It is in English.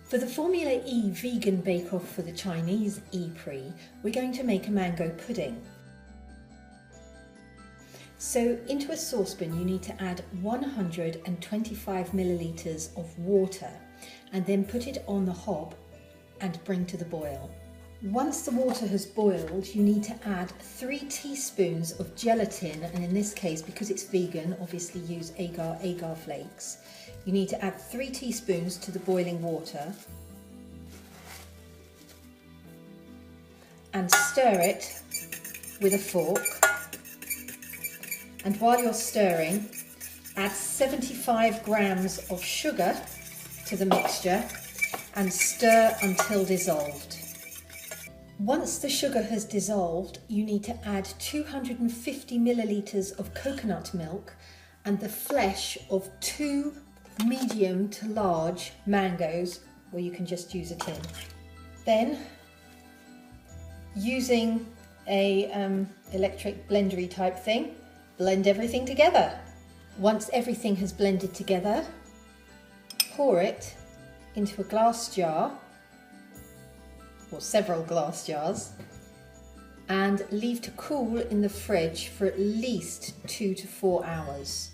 For the Formula E vegan bake-off for the Chinese E-Pre, we're going to make a mango pudding. So into a saucepan you need to add 125 millilitres of water and then put it on the hob and bring to the boil. Once the water has boiled, you need to add 3 teaspoons of gelatin, and in this case, because it's vegan, obviously use agar flakes. You need to add 3 teaspoons to the boiling water and stir it with a fork. And while you're stirring, add 75 grams of sugar to the mixture and stir until dissolved. Once the sugar has dissolved, you need to add 250 millilitres of coconut milk and the flesh of 2 medium to large mangoes, or you can just use a tin. Then, using a electric blendery type thing, blend everything together. Once everything has blended together, pour it into a glass jar, or several glass jars, and leave to cool in the fridge for at least 2 to 4 hours.